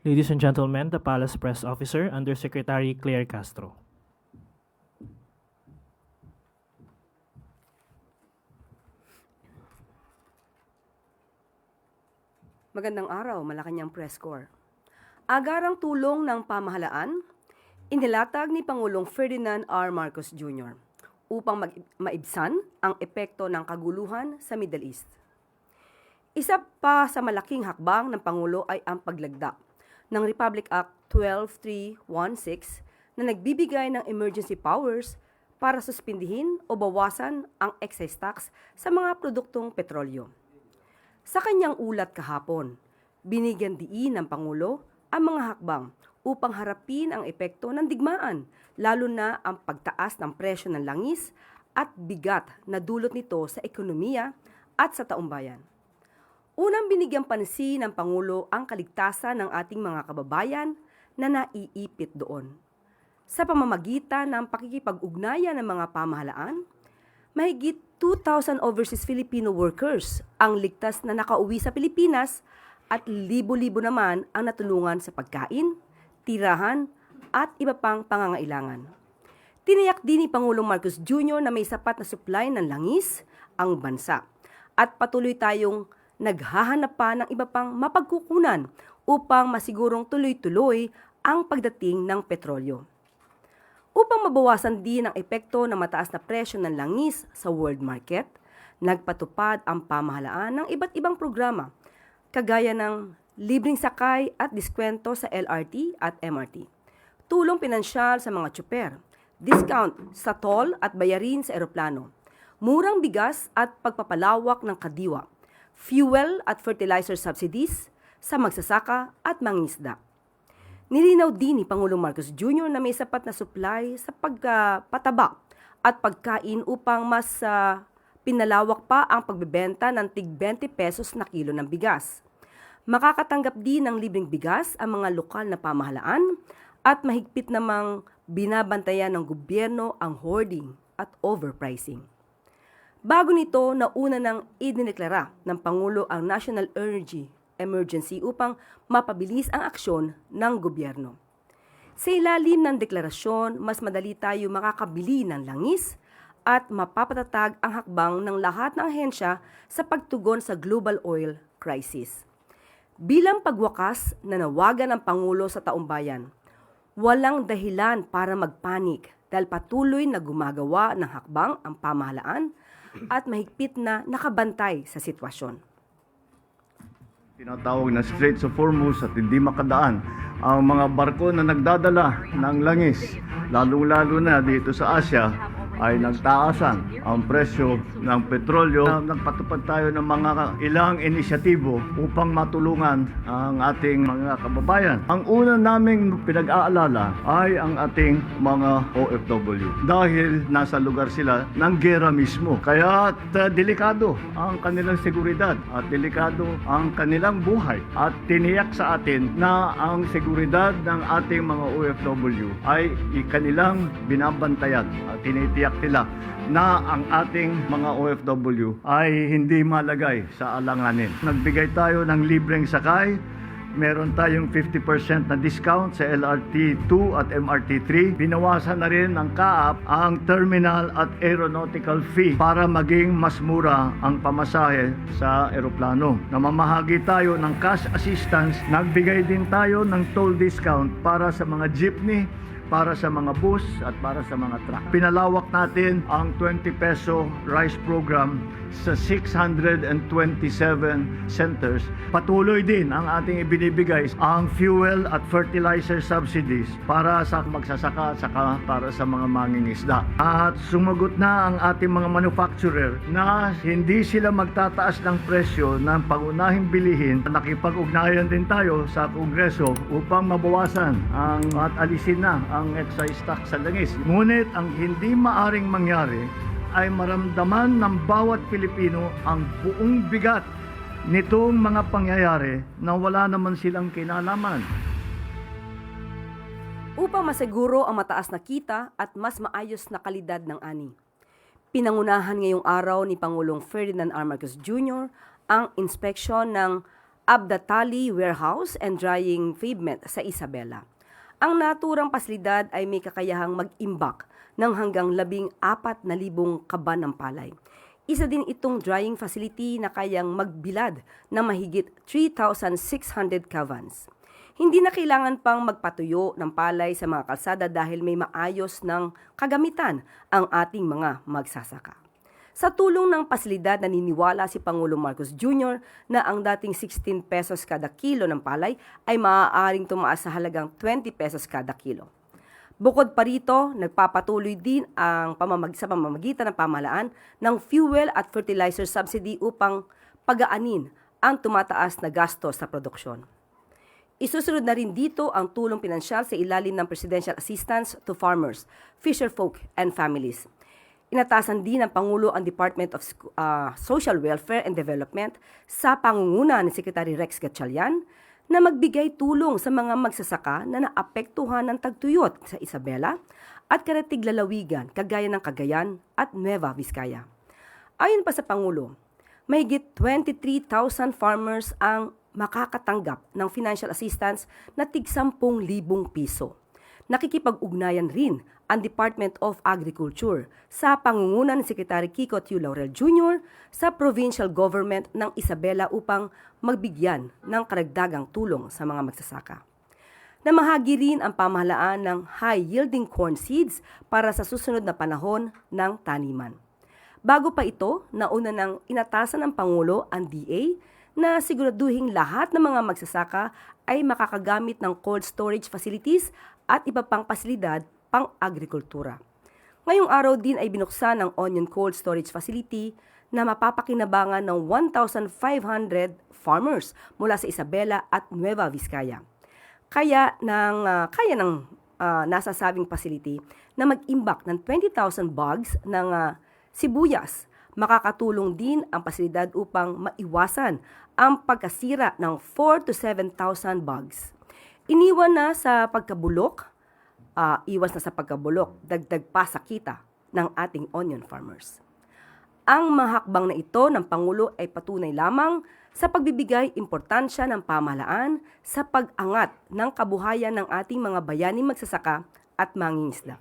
Ladies and gentlemen, the Palace Press Officer, Undersecretary Claire Castro. Magandang araw, Malacanang Press Corps. Agarang tulong ng pamahalaan, inilatag ni Pangulong Ferdinand R. Marcos Jr. upang maibsan ang epekto ng kaguluhan sa Middle East. Isa pa sa malaking hakbang ng Pangulo ay ang paglagda ng Republic Act 12316 na nagbibigay ng emergency powers para suspindihin o bawasan ang excise tax sa mga produktong petrolyo. Sa kanyang ulat kahapon, binigyan diin ng Pangulo ang mga hakbang upang harapin ang epekto ng digmaan, lalo na ang pagtaas ng presyo ng langis at bigat na dulot nito sa ekonomiya at sa taumbayan. Unang binigyang pansin ng Pangulo ang kaligtasan ng ating mga kababayan na naiipit doon. Sa pamamagitan ng pakikipag-ugnayan ng mga pamahalaan, mahigit 2,000 overseas Filipino workers ang ligtas na nakauwi sa Pilipinas at libo-libo naman ang natulungan sa pagkain, tirahan at iba pang pangangailangan. Tiniyak din ni Pangulong Marcos Jr. na may sapat na supply ng langis ang bansa at patuloy tayong naghahanap pa ng iba pang mapagkukunan upang masigurong tuloy-tuloy ang pagdating ng petrolyo. Upang mabawasan din ang epekto ng mataas na presyo ng langis sa world market, nagpatupad ang pamahalaan ng iba't ibang programa, kagaya ng libreng sakay at diskwento sa LRT at MRT, tulong pinansyal sa mga tsuper, discount sa toll at bayarin sa eroplano, murang bigas at pagpapalawak ng kadiwa, fuel at fertilizer subsidies sa magsasaka at mangingisda. Nilinaw din ni Pangulong Marcos Jr. na may sapat na supply sa pagpataba at pagkain upang mas pinalawak pa ang pagbebenta ng tig 20 pesos na kilo ng bigas. Makakatanggap din ng libreng bigas ang mga lokal na pamahalaan at mahigpit namang binabantayan ng gobyerno ang hoarding at overpricing. Bago nito, nauna nang idineklara ng Pangulo ang National Energy Emergency upang mapabilis ang aksyon ng gobyerno. Sa ilalim ng deklarasyon, mas madali tayo makakabili ng langis at mapapatatag ang hakbang ng lahat ng ahensya sa pagtugon sa global oil crisis. Bilang pagwakas na nawagan ng Pangulo sa taumbayan, walang dahilan para magpanik dahil patuloy na gumagawa ng hakbang ang pamahalaan at mahigpit na nakabantay sa sitwasyon. Tinatawag na Straits of Hormuz at hindi makadaan ang mga barko na nagdadala ng langis, lalong-lalo na dito sa Asia, ay nagtaasan ang presyo ng petrolyo. Nagpatupad tayo ng mga ilang inisyatibo upang matulungan ang ating mga kababayan. Ang una naming pinag-aalala ay ang ating mga OFW dahil nasa lugar sila ng gera mismo. Kaya delikado ang kanilang seguridad at delikado ang kanilang buhay. At tiniyak sa atin na ang seguridad ng ating mga OFW ay kanilang binabantayan at tinitiyak nila na ang ating mga OFW ay hindi malagay sa alanganin. Nagbigay tayo ng libreng sakay, meron tayong 50% na discount sa LRT 2 at MRT 3. Binawasan na rin ng CAAP ang terminal at aeronautical fee para maging mas mura ang pamasahe sa eroplano. Namamahagi tayo ng cash assistance, nagbigay din tayo ng toll discount para sa mga jeepney, para sa mga bus at para sa mga truck. Pinalawak natin ang 20 peso rice program sa 627 centers. Patuloy din ang ating ibinibigay ang fuel at fertilizer subsidies para sa magsasaka at saka para sa mga mangingisda. At sumagot na ang ating mga manufacturer na hindi sila magtataas ng presyo ng pangunahing bilihin. Nakipag-ugnayan din tayo sa Kongreso upang mabawasan at alisin na ang excise tax sa langis. Ngunit ang hindi maaring mangyari ay maramdaman ng bawat Pilipino ang buong bigat nitong mga pangyayari na wala naman silang kinalaman. Upang masiguro ang mataas na kita at mas maayos na kalidad ng ani, pinangunahan ngayong araw ni Pangulong Ferdinand R. Marcos Jr. ang inspeksyon ng Abdatali Warehouse and Drying Pavement sa Isabela. Ang naturang pasilidad ay may kakayahang mag-imbak ng hanggang 14,000 kaban ng palay. Isa din itong drying facility na kayang magbilad ng mahigit 3,600 kavans. Hindi na kailangan pang magpatuyo ng palay sa mga kalsada dahil may maayos ng kagamitan ang ating mga magsasaka. Sa tulong ng pasilidad, naniniwala si Pangulong Marcos Jr. na ang dating 16 pesos kada kilo ng palay ay maaaring tumaas sa halagang 20 pesos kada kilo. Bukod pa rito, nagpapatuloy din ang sa pamamagitan ng pamahalaan ng fuel at fertilizer subsidy upang pagaanin ang tumataas na gasto sa produksyon. Isusunod na rin dito ang tulong pinansyal sa ilalim ng Presidential Assistance to Farmers, Fisherfolk and Families. Inatasan din ng Pangulo ang Department of Social Welfare and Development sa pangunguna ni Secretary Rex Gatchalian na magbigay tulong sa mga magsasaka na naapektuhan ng tagtuyot sa Isabela at Karatig Lalawigan, kagaya ng Cagayan at Nueva Vizcaya. Ayon pa sa Pangulo, mahigit 23,000 farmers ang makakatanggap ng financial assistance na tig 10,000 piso. Nakikipag-ugnayan rin ang Department of Agriculture sa pangunguna ni Secretary Kiko Tiu Laurel Jr. sa provincial government ng Isabela upang magbigyan ng karagdagang tulong sa mga magsasaka. Namahagi rin ang pamahalaan ng high-yielding corn seeds para sa susunod na panahon ng taniman. Bago pa ito, nauna nang inatasan ng Pangulo ang DA na siguraduhing lahat ng mga magsasaka ay makakagamit ng cold storage facilities at iba pang pasilidad pang-agrikultura. Ngayong araw din ay binuksan ang Onion Cold Storage Facility na mapapakinabangan ng 1,500 farmers mula sa Isabela at Nueva Vizcaya. Kaya ng nasasabing facility na mag-imbak ng 20,000 bags ng sibuyas. Makakatulong din ang pasilidad upang maiwasan ang pagkasira ng 4,000 to 7,000 bags. Iniwan na sa pagkabulok, iwas na sa pagkabulok, dagdag pa sa kita ng ating onion farmers. Ang mahakbang na ito ng Pangulo ay patunay lamang sa pagbibigay importansya ng pamahalaan sa pag-angat ng kabuhayan ng ating mga bayaning magsasaka at mangingisda.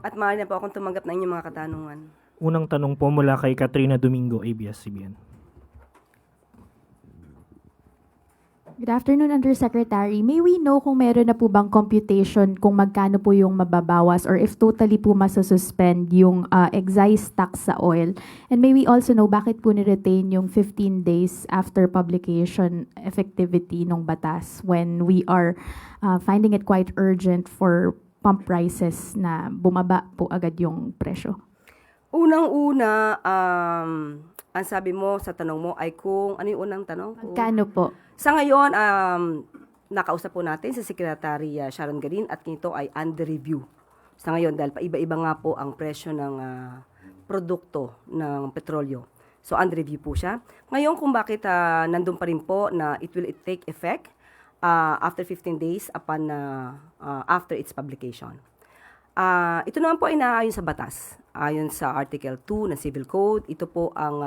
At maaari na po akong tumanggap ng inyong mga katanungan. Unang tanong po mula kay Katrina Domingo, ABS-CBN. Good afternoon, Undersecretary. May we know kung meron na po bang computation kung magkano po yung mababawas or if totally po masasuspend yung excise tax sa oil? And may we also know bakit po ni-retain yung 15 days after publication effectivity ng batas when we are finding it quite urgent for pump prices na bumaba po agad yung presyo? Unang-una, ang sabi mo sa tanong mo ay kung, ano yung unang tanong? Magkano po? Sa ngayon, nakausap po natin si Secretary Sharon Garin at nito ay under review. Sa ngayon, dahil paiba-iba nga po ang presyo ng produkto ng petrolyo. So, under review po siya. Ngayon, kung bakit nandun pa rin po na it will take effect after 15 days upon after its publication. Ito naman po ay naayon sa batas. Ayon sa Article 2 ng Civil Code, ito po ang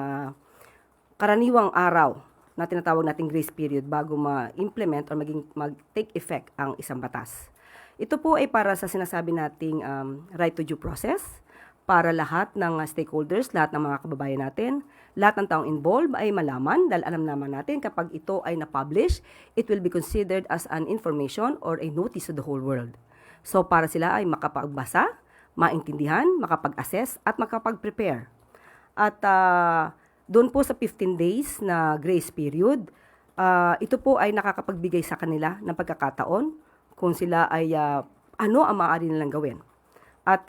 karaniwang araw na tinatawag nating grace period bago ma-implement or mag-take effect ang isang batas. Ito po ay para sa sinasabi nating right to due process, para lahat ng stakeholders, lahat ng mga kababayan natin, lahat ng taong involved ay malaman dahil alam naman natin kapag ito ay na-publish, it will be considered as an information or a notice to the whole world. So para sila ay makapagbasa, maintindihan, makapag-assess at makapag-prepare. At doon po sa 15 days na grace period, ito po ay nakakapagbigay sa kanila ng pagkakataon kung sila ay ano ang maaari nilang gawin. At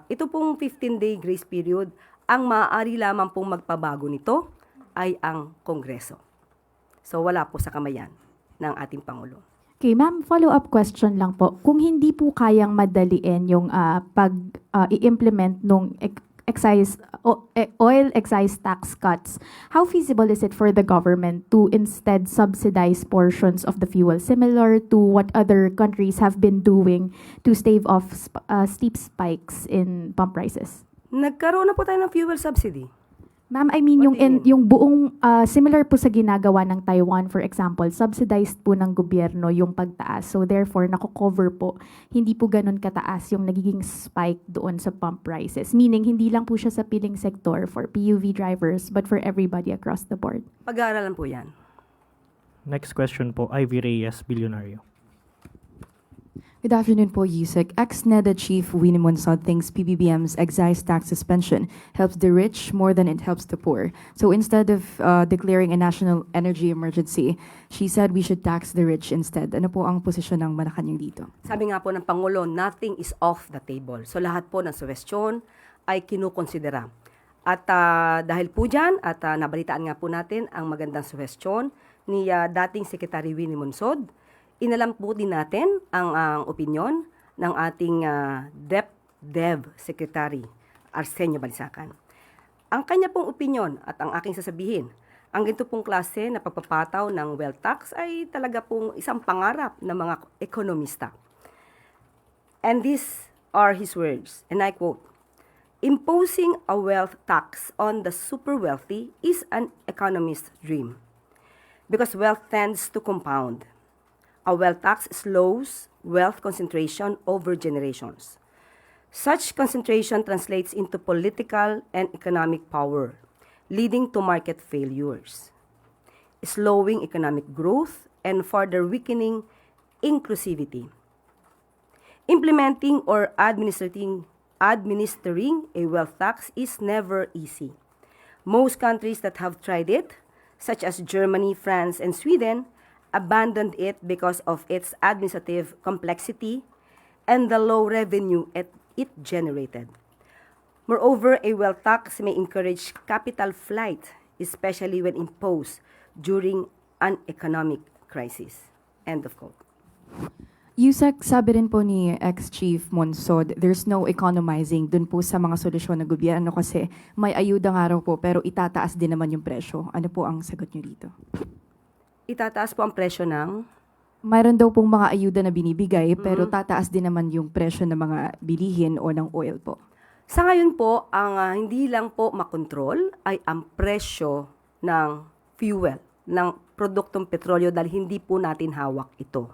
ito pong 15-day grace period, ang maaari lamang pong magpabago nito ay ang Kongreso. So wala po sa kamayan ng ating Pangulo. Okay, ma'am, follow-up question lang po. Kung hindi po kayang madaliin yung i-implement nung oil excise tax cuts, how feasible is it for the government to instead subsidize portions of the fuel, similar to what other countries have been doing to stave off steep spikes in pump prices? Nagkaroon na po tayo ng fuel subsidy. Ma'am, I mean What do you mean? yung buong similar po sa ginagawa ng Taiwan, for example, subsidized po ng gobyerno yung pagtaas. So therefore, nako-cover po, hindi po ganun kataas yung nagiging spike doon sa pump prices. Meaning, hindi lang po siya sa piling sector for PUV drivers, but for everybody across the board. Pag-aaralan po yan. Next question po, Ivy Reyes, Bilyonaryo. Good afternoon po, Yusek. Ex-NEDA Chief Winnie Monsod thinks PBBM's excise tax suspension helps the rich more than it helps the poor. So instead of declaring a national energy emergency, she said we should tax the rich instead. Ano po ang posisyon ng Malacanang dito? Sabi nga po ng Pangulo, nothing is off the table. So lahat po ng suwestyon ay kinukonsidera. At dahil po dyan, at nabalitaan nga po natin ang magandang suwestyon ni dating Secretary Winnie Monsod, inalam po din natin ang opinyon ng ating DepDev Secretary Arsenio Balisacan. Ang kanya pong opinyon at ang aking sasabihin, ang ganito pong klase na pagpapataw ng wealth tax ay talaga pong isang pangarap ng mga ekonomista. And these are his words, and I quote, "Imposing a wealth tax on the super wealthy is an economist's dream because wealth tends to compound. A wealth tax slows wealth concentration over generations. Such concentration translates into political and economic power, leading to market failures, slowing economic growth, and further weakening inclusivity. Implementing or administering a wealth tax is never easy. Most countries that have tried it, such as Germany, France, and Sweden, abandoned it because of its administrative complexity and the low revenue it generated. Moreover, a wealth tax may encourage capital flight, especially when imposed during an economic crisis." End of quote. Yusek, sabi rin po ni ex-Chief Monsod, there's no economizing dun po sa mga solusyon ng gobyerno kasi may ayuda nga raw po pero itataas din naman yung presyo. Ano po ang sagot nyo dito? Itataas po ang presyo ng Mayroon daw pong mga ayuda na binibigay pero tataas din naman yung presyo ng mga bilihin o ng oil po. Sa ngayon po, ang hindi lang po makontrol ay ang presyo ng fuel, ng produktong petrolyo dahil hindi po natin hawak ito.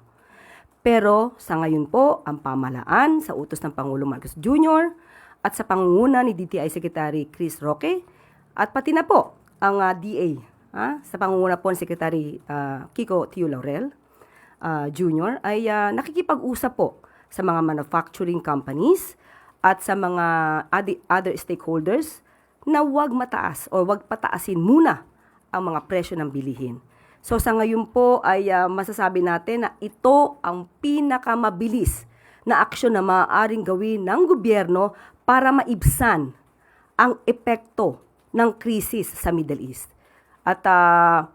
Pero sa ngayon po, ang pamahalaan sa utos ng Pangulong Marcos Jr. at sa pangunguna ni DTI Secretary Chris Roque at pati na po ang DA sa pangunguna po ni Secretary Kiko Tio Laurel Jr. ay nakikipag-usap po sa mga manufacturing companies at sa mga other stakeholders na huwag mataas o huwag pataasin muna ang mga presyo ng bilihin. So sa ngayon po ay masasabi natin na ito ang pinakamabilis na aksyon na maaaring gawin ng gobyerno para maibsan ang epekto ng krisis sa Middle East. At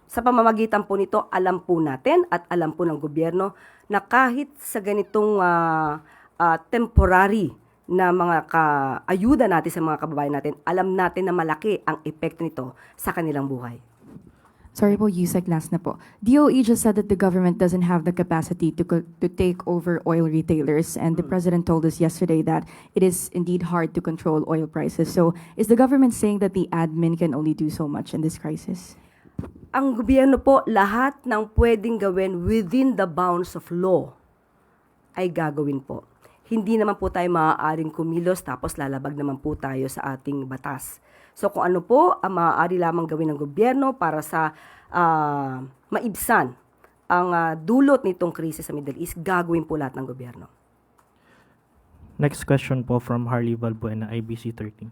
sa pamamagitan po nito, alam po natin at alam po ng gobyerno na kahit sa ganitong temporary na mga ayuda natin sa mga kababayan natin, alam natin na malaki ang epekto nito sa kanilang buhay. Sorry po, Yusek, last na po. DOE just said that the government doesn't have the capacity to take over oil retailers, and the president told us yesterday that it is indeed hard to control oil prices. So is the government saying that the admin can only do so much in this crisis? Ang gobyerno po, lahat ng pwedeng gawin within the bounds of law ay gagawin po. Hindi naman po tayo maaaring kumilos tapos lalabag naman po tayo sa ating batas. So kung ano po ang maaari lamang gawin ng gobyerno para sa maibsan ang dulot nitong krisis sa Middle East, gagawin po lahat ng gobyerno. Next question po from Harley Valbuena, IBC 13.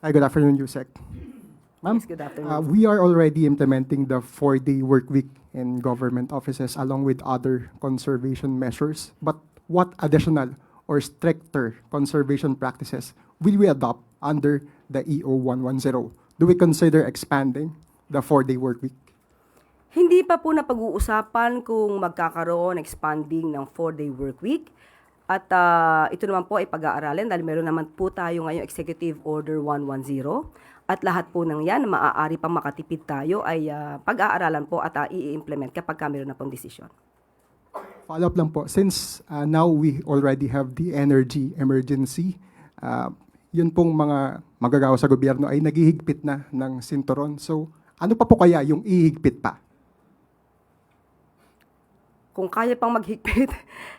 Hi, good afternoon, Yusek. Ma'am, Yes, good afternoon. we are already implementing the 4-day work week in government offices along with other conservation measures. But what additional or stricter conservation practices will we adopt under the EO 110? Do we consider expanding the 4-day work week? Hindi pa po napag-uusapan kung magkakaroon expanding ng 4-day work week. At ito naman po ay pag-aaralin dahil meron naman po tayo ngayong Executive Order 110. At lahat po ng yan na maaari pang makatipid tayo ay pag-aaralan po at i-implement kapag meron na pong desisyon. Follow-up lang po, since now we already have the energy emergency, yun pong mga magagawa sa gobyerno ay naghihigpit na ng sinturon. So, ano pa po kaya yung ihigpit pa? Kung kaya pang maghigpit,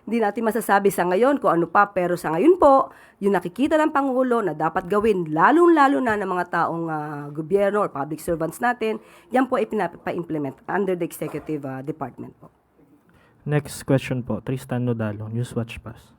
hindi natin masasabi sa ngayon kung ano pa. Pero sa ngayon po, yung nakikita ng Pangulo na dapat gawin, lalong-lalo na ng mga taong gobyerno or public servants natin, yan po ay pinapa-implement under the Executive Department po. Next question po, Tristan Nodalo, Newswatch Pass.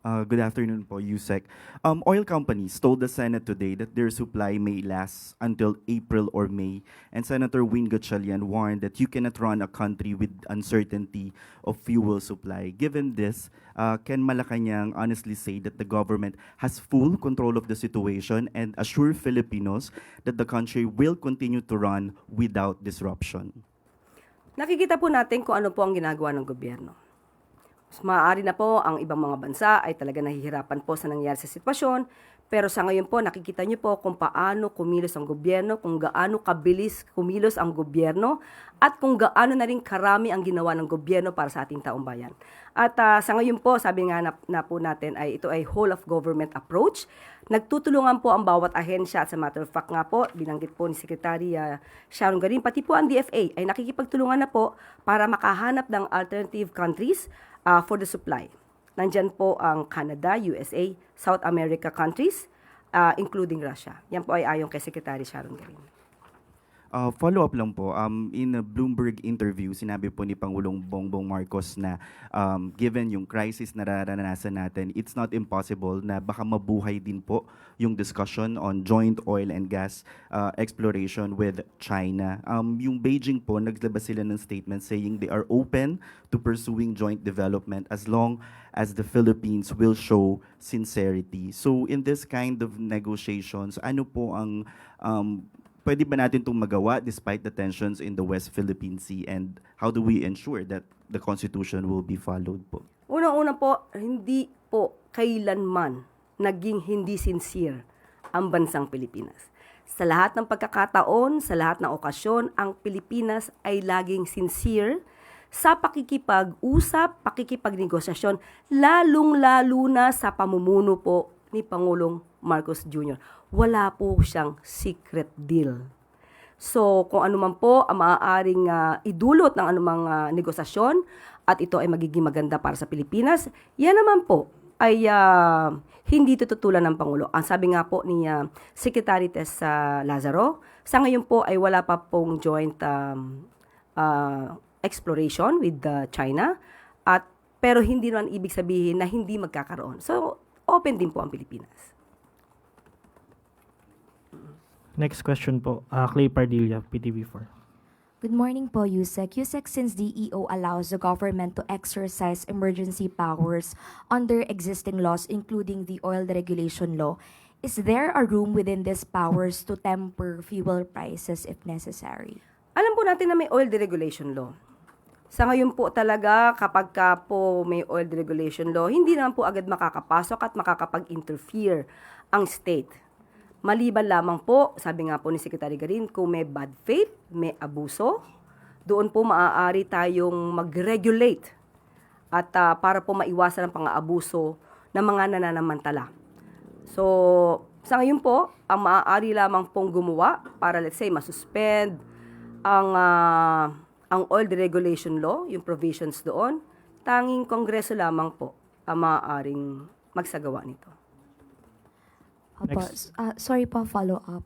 Good afternoon po, Yusek. Oil companies told the Senate today that their supply may last until April or May, and Senator Win Gatchalian warned that you cannot run a country with uncertainty of fuel supply. Given this, can Malacanang honestly say that the government has full control of the situation and assure Filipinos that the country will continue to run without disruption? Nakikita po natin kung ano po ang ginagawa ng gobyerno. Mas maaari na po ang ibang mga bansa ay talaga nahihirapan po sa nangyayari sa sitwasyon. Pero sa ngayon po, nakikita niyo po kung paano kumilos ang gobyerno, kung gaano kabilis kumilos ang gobyerno, at kung gaano na rin karami ang ginawa ng gobyerno para sa ating taong bayan. At sa ngayon po, sabi nga na po natin, ay ito ay whole of government approach. Nagtutulungan po ang bawat ahensya at sa matter of fact nga po, binanggit po ni Secretary Sharon Garin, pati po ang DFA ay nakikipagtulungan na po para makahanap ng alternative countries for the supply. Nandyan po ang Canada, USA, South America countries, including Russia. Yan po ay ayon kay Secretary Sharon Garin. Follow-up lang po, in a Bloomberg interview, sinabi po ni Pangulong Bongbong Marcos na given yung crisis na nararanasan natin, it's not impossible na baka mabuhay din po yung discussion on joint oil and gas exploration with China. Yung Beijing po, naglabas sila ng statement saying they are open to pursuing joint development as long as the Philippines will show sincerity. So in this kind of negotiations, ano po ang pwede ba natin itong magawa despite the tensions in the West Philippine Sea, and how do we ensure that the Constitution will be followed po? Unang-una po, hindi po kailanman naging hindi sincere ang bansang Pilipinas. Sa lahat ng pagkakataon, sa lahat ng okasyon, ang Pilipinas ay laging sincere sa pakikipag-usap, pakikipagnegosasyon, lalong-lalo na sa pamumuno po ni Pangulong Marcos Jr. Wala po siyang secret deal. So, kung ano man po ang maaaring idulot ng anumang negosasyon at ito ay magiging maganda para sa Pilipinas, yan naman po ay hindi tututulan ng Pangulo. Ang sabi nga po ni Secretary Tess Lazaro, sa ngayon po ay wala pa pong joint exploration with China, pero hindi naman ibig sabihin na hindi magkakaroon. So, open din po ang Pilipinas. Next question po, Clay Pardilla, PTV4. Good morning po, Yusek. Yusek, since DEO allows the government to exercise emergency powers under existing laws, including the oil deregulation law, is there a room within these powers to temper fuel prices if necessary? Alam po natin na may oil deregulation law. Sa ngayon po talaga, kapag ka po may oil deregulation law, hindi naman po agad makakapasok at makakapag-interfere ang state. Maliban lamang po, sabi nga po ni Secretary Garin, kung may bad faith, may abuso, doon po maaari tayong mag-regulate at para po maiwasan ang pang-aabuso ng mga nananamantala. So, sa ngayon po, ang maaari lamang pong gumawa para, let's say, masuspend ang oil deregulation law, yung provisions doon, tanging Kongreso lamang po ang maaaring magsagawa nito. Opo, sorry po, follow-up.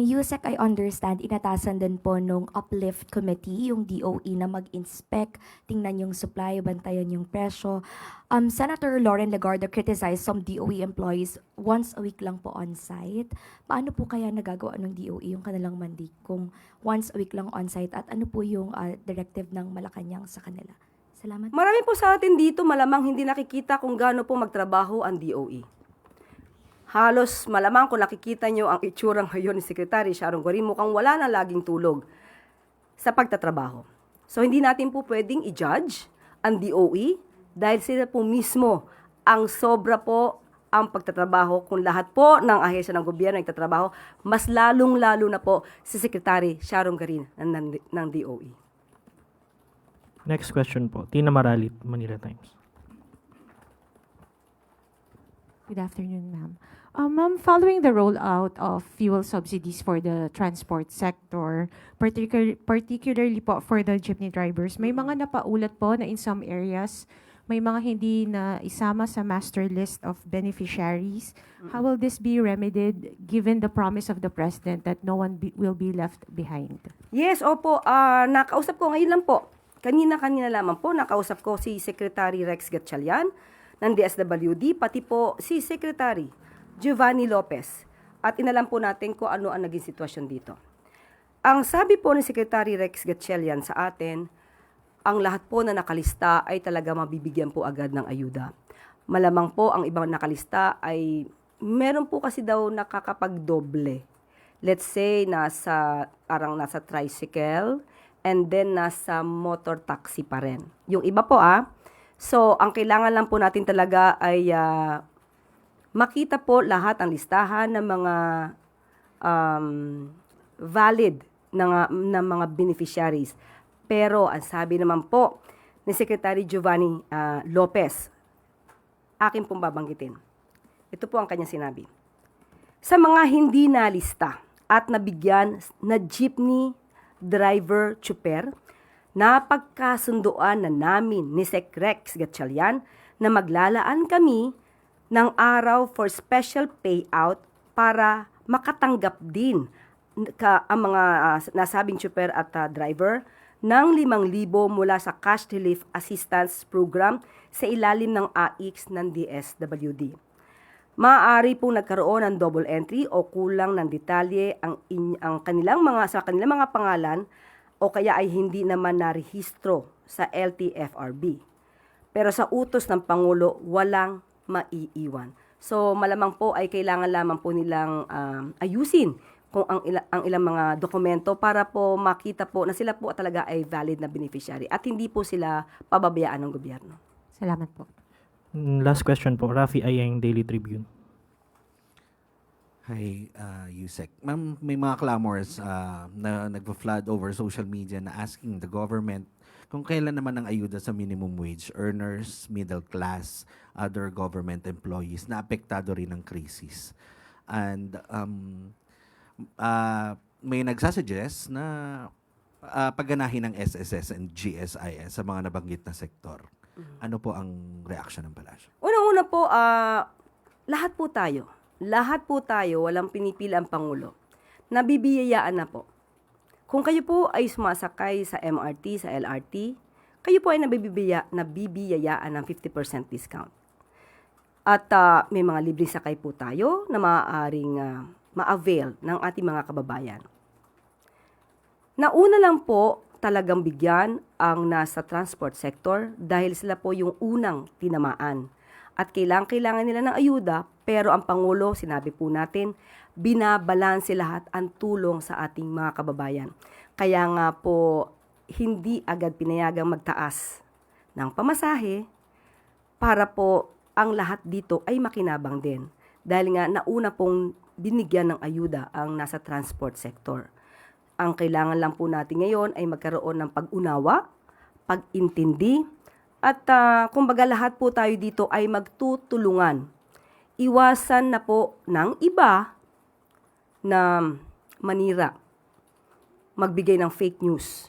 Yusek, I understand, inatasan din po nung Uplift Committee, yung DOE, na mag-inspect, tingnan yung supply, bantayan yung presyo. Senator Lauren Legarda criticized some DOE employees once a week lang po on-site. Paano po kaya nagagawa ng DOE yung kanilang mandik kung once a week lang on-site, at ano po yung directive ng Malacanang sa kanila? Salamat. Marami po sa atin dito malamang hindi nakikita kung gaano po magtrabaho ang DOE. Halos malamang kung nakikita nyo ang itsura ngayon ni Secretary Sharon Garin, mukhang wala na laging tulog sa pagtatrabaho. So hindi natin po pwedeng i-judge ang DOE dahil sila po mismo ang sobra po ang pagtatrabaho. Kung lahat po ng ahensya ng gobyerno nagtatrabaho, mas lalong-lalo na po si Secretary Sharon Garin ng DOE. Next question po, Tina Maralit, Manila Times. Good afternoon, ma'am. Ma'am, following the rollout of fuel subsidies for the transport sector, particularly po for the jeepney drivers, may mga napaulat po na in some areas, may mga hindi na isama sa master list of beneficiaries. How will this be remedied given the promise of the President that no one will be left behind? Yes, opo. Nakausap ko ngayon lang po. Kanina lamang po, nakausap ko si Secretary Rex Gatchalian ng DSWD, pati po si Secretary Giovanni Lopez. At inalam po natin kung ano ang naging sitwasyon dito. Ang sabi po ni Secretary Rex Gatchalian sa atin, ang lahat po na nakalista ay talaga mabibigyan po agad ng ayuda. Malamang po ang ibang nakalista ay meron po kasi daw nakakapagdoble. Let's say nasa tricycle and then nasa motor taxi pa rin. Yung iba po So ang kailangan lang po natin talaga ay makita po lahat ang listahan ng mga valid na mga beneficiaries. Pero ang sabi naman po ni Secretary Giovanni Lopez, akin pong babanggitin. Ito po ang kanyang sinabi. Sa mga hindi nalista at nabigyan na jeepney driver chuper, napagkasunduan na namin ni Sec Rex Gatchalian na maglalaan kami ng araw for special payout para makatanggap din ang mga nasabing chuper at driver ng 5,000 mula sa Cash Relief Assistance Program sa ilalim ng AIX ng DSWD. Maaari pong nagkaroon ng double entry o kulang ng detalye ang kanilang mga pangalan o kaya ay hindi naman narehistro sa LTFRB. Pero sa utos ng Pangulo, walang maiiwan. So malamang po ay kailangan lamang po nilang ayusin kung ang ilang mga dokumento para po makita po na sila po talaga ay valid na beneficiary at hindi po sila pababayaan ng gobyerno. Salamat po. Last question po, Rafi Ayeng, Daily Tribune. Hi, Yusek. Ma'am, may mga clamors na nagpa-flood over social media na asking the government kung kailan naman ang ayuda sa minimum wage earners, middle class, other government employees na apektado rin ng krisis. And may nagsasuggest na pagganahin ng SSS and GSIS sa mga nabanggit na sektor. Ano po ang reaction ng palasyo? Unang-una po, lahat po tayo, walang pinipili ang Pangulo. Nabibiyayaan na po. Kung kayo po ay sumasakay sa MRT, sa LRT, kayo po ay nabibiyayaan ng 50% discount. At may mga libreng sakay po tayo na maaaring ma-avail ng ating mga kababayan. Nauna lang po talagang bigyan ang nasa transport sector dahil sila po yung unang tinamaan. At kailangan nila ng ayuda, pero ang Pangulo, sinabi po natin, binabalanse lahat ang tulong sa ating mga kababayan. Kaya nga po, hindi agad pinayagang magtaas ng pamasahe para po ang lahat dito ay makinabang din. Dahil nga nauna pong binigyan ng ayuda ang nasa transport sector. Ang kailangan lang po natin ngayon ay magkaroon ng pag-unawa, pag-intindi, at kumbaga lahat po tayo dito ay magtutulungan. Iwasan na po ng iba na manira, magbigay ng fake news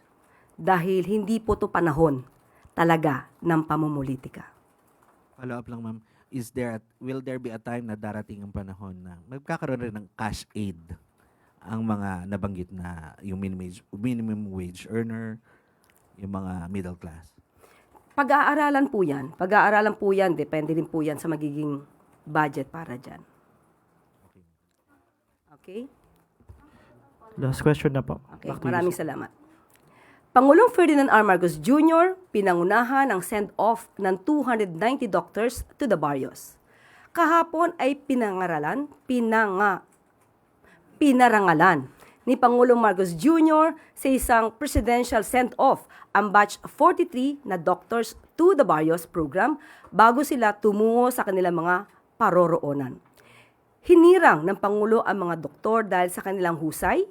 dahil hindi po to panahon talaga ng pamumulitika. Follow up lang, ma'am. Will there be a time na darating ang panahon na magkakaroon rin ng cash aid ang mga nabanggit na yung minimum wage earner, yung mga middle class? Pag-aaralan po yan. Depende rin po yan sa magiging budget para dyan. Okay? Last question na po. Okay, Back to you, maraming sir. salamat. Pangulong Ferdinand R. Marcos Jr. pinangunahan ang send-off ng 290 doctors to the barrios. kahapon ay pinarangalan ni Pangulong Marcos Jr. sa isang presidential send-off ang batch 43 na Doctors to the Barrios program bago sila tumungo sa kanilang mga paroroonan. Hinirang ng Pangulo ang mga doktor dahil sa kanilang husay,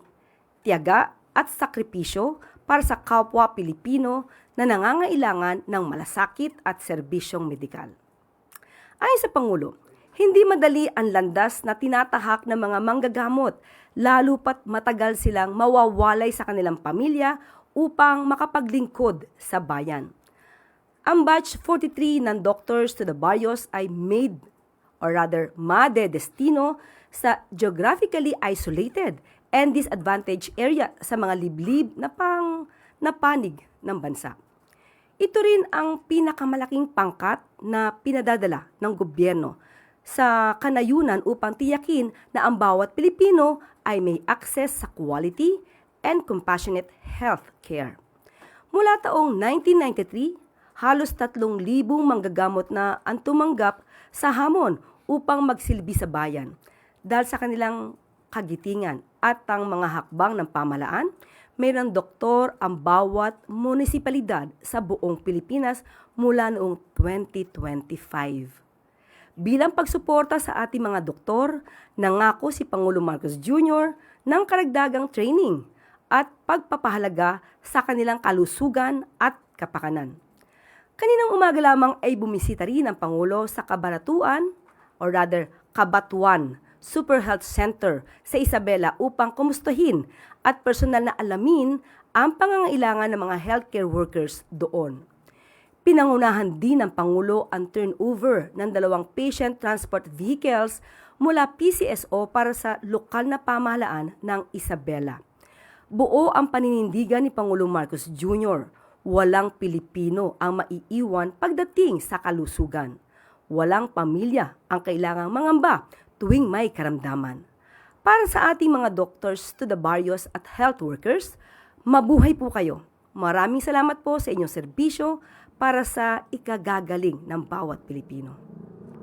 tiyaga at sakripisyo para sa kapwa Pilipino na nangangailangan ng malasakit at serbisyong medikal. Ayon sa Pangulo, hindi madali ang landas na tinatahak ng mga manggagamot, lalo pat matagal silang mawawalay sa kanilang pamilya upang makapaglingkod sa bayan. Ang batch 43 ng Doctors to the Barrios ay madedestino sa geographically isolated and disadvantaged area sa mga liblib na panig ng bansa. Ito rin ang pinakamalaking pangkat na pinadadala ng gobyerno sa kanayunan upang tiyakin na ang bawat Pilipino ay may access sa quality and compassionate health care. Mula taong 1993, halos 3,000 manggagamot na ang tumanggap sa hamon upang magsilbi sa bayan. Dahil sa kanilang kagitingan at ang mga hakbang ng pamahalaan, mayroong doktor ang bawat munisipalidad sa buong Pilipinas mula noong 2025. Bilang pagsuporta sa ating mga doktor, nangako si Pangulong Marcos Jr. ng karagdagang training at pagpapahalaga sa kanilang kalusugan at kapakanan. Kaninang umaga lamang ay bumisita rin ang Pangulo sa Kabatuan Super Health Center sa Isabela upang kumustahin at personal na alamin ang pangangailangan ng mga healthcare workers doon. Pinangunahan din ng Pangulo ang turnover ng 2 patient transport vehicles mula PCSO para sa lokal na pamahalaan ng Isabela. Buo ang paninindigan ni Pangulong Marcos Jr. Walang Pilipino ang maiiwan pagdating sa kalusugan. Walang pamilya ang kailangang mangamba tuwing may karamdaman. Para sa ating mga doctors to the barrios at health workers, mabuhay po kayo. Maraming salamat po sa inyong serbisyo para sa ikagagaling ng bawat Pilipino.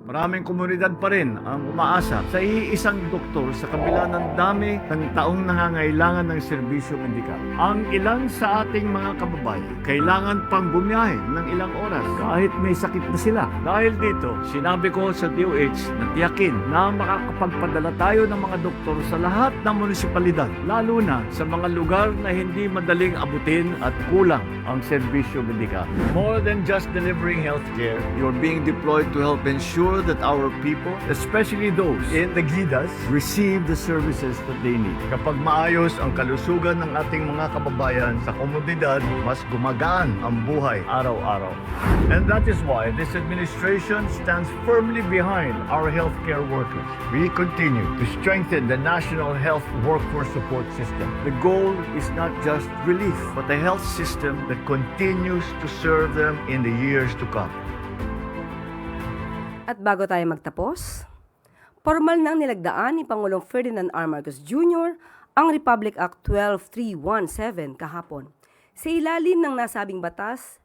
Maraming komunidad pa rin ang umaasa sa iisang doktor sa kabila ng dami ng taong nangangailangan ng serbisyo medikal. Ang ilan sa ating mga kababayan kailangan pang bumiyahe ng ilang oras kahit may sakit na sila. Dahil dito, sinabi ko sa DOH na tiyakin na makakapagpadala tayo ng mga doktor sa lahat ng munisipalidad, lalo na sa mga lugar na hindi madaling abutin at kulang ang serbisyo medikal. More than just delivering healthcare, you're being deployed to help ensure that our people, especially those in the Gidas, receive the services that they need. Kapag maayos ang kalusugan ng ating mga kababayan sa komunidad, mas gumagaan ang buhay araw-araw. And that is why this administration stands firmly behind our healthcare workers. We continue to strengthen the National Health Workforce Support System. The goal is not just relief, but a health system that continues to serve them in the years to come. At bago tayo magtapos, formal nang nilagdaan ni Pangulong Ferdinand R. Marcos Jr. ang Republic Act 12317 kahapon. Sa ilalim ng nasabing batas,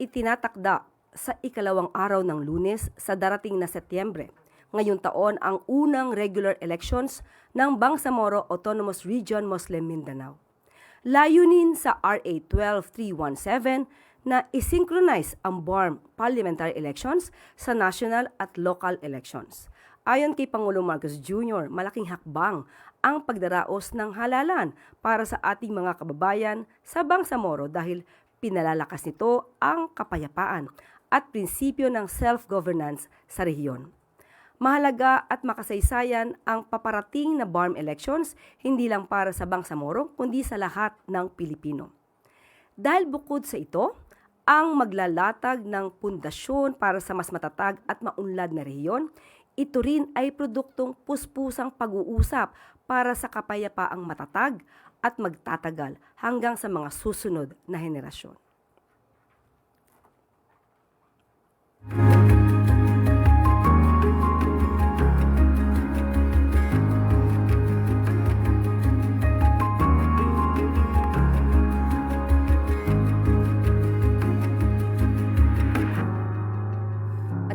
itinatakda sa ikalawang araw ng Lunes sa darating na Setyembre. Ngayong taon ang unang regular elections ng Bangsamoro Autonomous Region Muslim Mindanao. Layunin sa RA 12317 na isynchronize ang BARM parliamentary elections sa national at local elections. Ayon kay Pangulong Marcos Jr., malaking hakbang ang pagdaraos ng halalan para sa ating mga kababayan sa Bangsamoro dahil pinalalakas nito ang kapayapaan at prinsipyo ng self-governance sa rehiyon. Mahalaga at makasaysayan ang paparating na BARM elections hindi lang para sa Bangsamoro kundi sa lahat ng Pilipino. Dahil bukod sa ito, ang maglalatag ng pundasyon para sa mas matatag at maunlad na rehiyon, ito rin ay produktong puspusang pag-uusap para sa kapayapaang matatag at magtatagal hanggang sa mga susunod na henerasyon.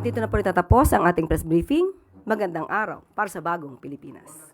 Dito na po natatapos ang ating press briefing. Magandang araw para sa bagong Pilipinas.